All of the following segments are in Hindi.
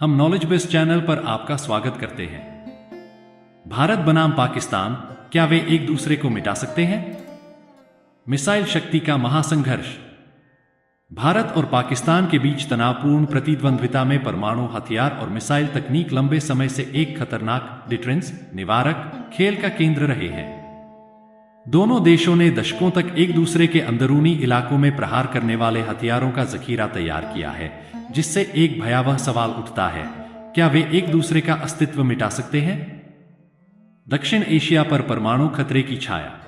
हम नॉलेज बेस चैनल पर आपका स्वागत करते हैं। भारत बनाम पाकिस्तान, क्या वे एक दूसरे को मिटा सकते हैं? मिसाइल शक्ति का महासंघर्ष। भारत और पाकिस्तान के बीच तनावपूर्ण प्रतिद्वंद्विता में परमाणु हथियार और मिसाइल तकनीक लंबे समय से एक खतरनाक डिफरेंस निवारक खेल का केंद्र रहे हैं। दोनों देशों ने दशकों तक एक दूसरे के अंदरूनी इलाकों में प्रहार करने वाले हथियारों का जखीरा तैयार किया है, जिससे एक भयावह सवाल उठता है, क्या वे एक दूसरे का अस्तित्व मिटा सकते हैं? दक्षिण एशिया पर परमाणु खतरे की छाया।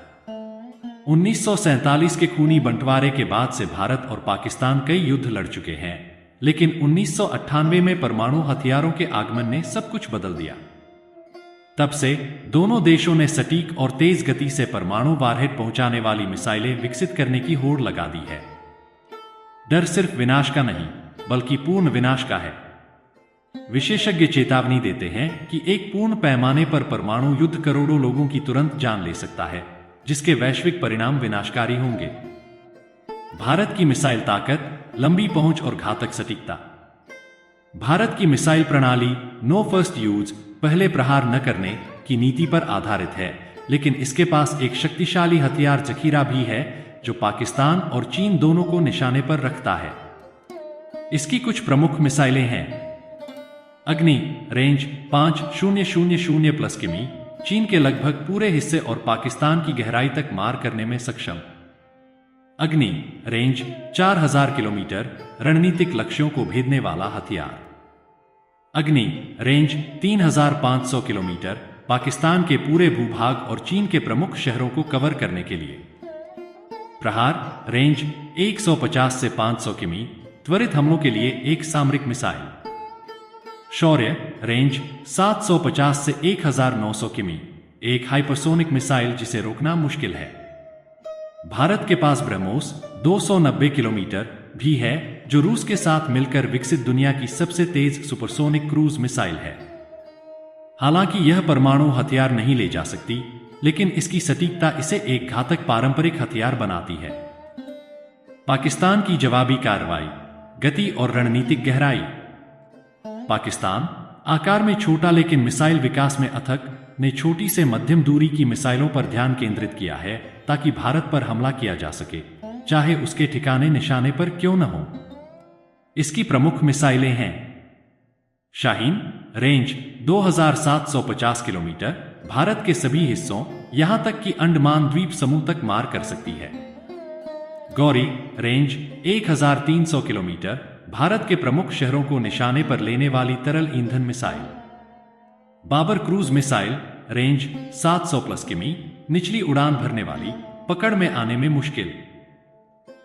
1947 के खूनी बंटवारे के बाद से भारत और पाकिस्तान कई युद्ध लड़ चुके हैं, लेकिन 1998 में परमाणु हथियारों के आगमन ने सब कुछ बदल दिया। तब से दोनों देशों ने सटीक और तेज गति से परमाणु वारहेड पहुंचाने वाली मिसाइलें विकसित करने की होड़ लगा दी है। डर सिर्फ विनाश का नहीं, बल्कि पूर्ण विनाश का है। विशेषज्ञ चेतावनी देते हैं कि एक पूर्ण पैमाने पर परमाणु युद्ध करोड़ों लोगों की तुरंत जान ले सकता है, जिसके वैश्विक परिणाम विनाशकारी होंगे। भारत की मिसाइल ताकत, लंबी पहुंच और घातक सटीकता। भारत की मिसाइल प्रणाली नो फर्स्ट यूज, पहले प्रहार न करने की नीति पर आधारित है, लेकिन इसके पास एक शक्तिशाली हथियार जखीरा भी है जो पाकिस्तान और चीन दोनों को निशाने पर रखता है। इसकी कुछ प्रमुख मिसाइलें हैं। अग्नि, रेंज 5000 प्लस किमी, चीन के लगभग पूरे हिस्से और पाकिस्तान की गहराई तक मार करने में सक्षम। अग्नि, रेंज 4000 किलोमीटर, रणनीतिक लक्ष्यों को भेदने वाला हथियार। अग्नि, रेंज 3500 किलोमीटर, पाकिस्तान के पूरे भूभाग और चीन के प्रमुख शहरों को कवर करने के लिए। प्रहार, रेंज 150 से 500 किमी, त्वरित हमलों के लिए एक सामरिक मिसाइल। शौर्य, रेंज 750 से 1900 किमी, एक हाइपरसोनिक मिसाइल जिसे रोकना मुश्किल है। भारत के पास ब्रह्मोस 290 किलोमीटर भी है, जो रूस के साथ मिलकर विकसित दुनिया की सबसे तेज सुपरसोनिक क्रूज मिसाइल है। हालांकि यह परमाणु हथियार नहीं ले जा सकती, लेकिन इसकी सटीकता इसे एक घातक पारंपरिक हथियार बनाती है। पाकिस्तान की जवाबी कार्रवाई, गति और रणनीतिक गहराई। पाकिस्तान, आकार में छोटा लेकिन मिसाइल विकास में अथक, ने छोटी से मध्यम दूरी की मिसाइलों पर ध्यान केंद्रित किया है ताकि भारत पर हमला किया जा सके, चाहे उसके ठिकाने निशाने पर क्यों न हो। इसकी प्रमुख मिसाइलें हैं। शाहीन, रेंज 2750 किलोमीटर, भारत के सभी हिस्सों, यहां तक कि अंडमान द्वीप समूह तक मार कर सकती है। गौरी, रेंज 1300 किलोमीटर, भारत के प्रमुख शहरों को निशाने पर लेने वाली तरल ईंधन missile. Babur cruise missile, range 700 plus किमी, निचली उड़ान भरने वाली, पकड़ में आने में मुश्किल।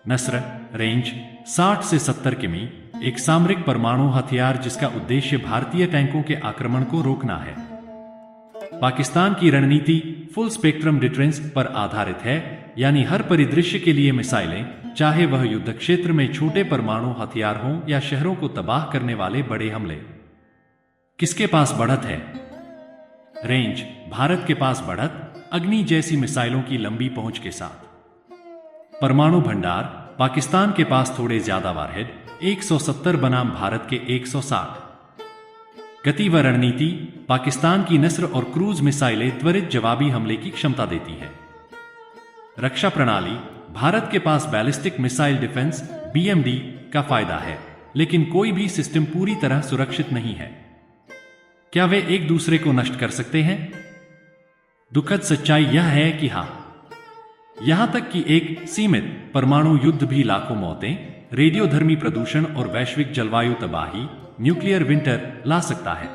नस्र, रेंज 60 से 70 किमी, एक सामरिक परमाणु हथियार जिसका उद्देश्य भारतीय टैंकों के आक्रमण को रोकना है। पाकिस्तान की रणनीति फुल स्पेक्ट्रम डिफरेंस पर आधारित है, यानी हर परिदृश्य के लिए मिसाइलें, चाहे वह युद्ध क्षेत्र में छोटे परमाणु हथियार हों या शहरों को तबाह करने वाले बड़े हमले। किसके पास बढ़त है? रेंज, भारत के पास बढ़त, अग्नि जैसी मिसाइलों की लंबी पहुंच के साथ। परमाणु भंडार, पाकिस्तान के पास थोड़े ज्यादा वारहेड, 170 बनाम भारत के 160। गति व रणनीति, पाकिस्तान की नस्र और क्रूज मिसाइलें त्वरित जवाबी हमले की क्षमता देती है। रक्षा प्रणाली, भारत के पास बैलिस्टिक मिसाइल डिफेंस BMD का फायदा है, लेकिन कोई भी सिस्टम पूरी तरह सुरक्षित नहीं है। क्या वे एक दूसरे को नष्ट कर सकते हैं? दुखद सच्चाई यह है कि हां। यहां तक कि एक सीमित परमाणु युद्ध भी लाखों मौतें, रेडियोधर्मी प्रदूषण और वैश्विक जलवायु तबाही, न्यूक्लियर विंटर ला सकता है।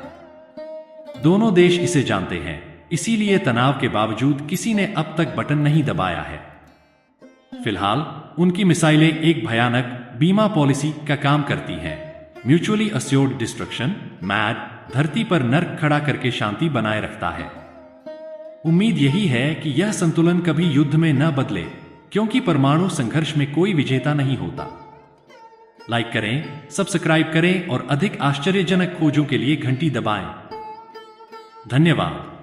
दोनों देश इसे जानते हैं, इसीलिए तनाव के बावजूद किसी ने अब तक बटन नहीं दबाया है। फिलहाल उनकी मिसाइलें एक भयानक बीमा पॉलिसी का काम करती हैं, म्यूचुअली अस्योर्ड डिस्ट्रक्शन, मैड, धरती पर नर्क खड़ा करके शांति बनाए रखता है। उम्मीद यही है कि यह संतुलन कभी युद्ध में न बदले, क्योंकि परमाणु संघर्ष में कोई विजेता नहीं होता। लाइक करें, सब्सक्राइब करें और अधिक आश्चर्यजनक खोजों के लिए घंटी दबाएं। धन्यवाद।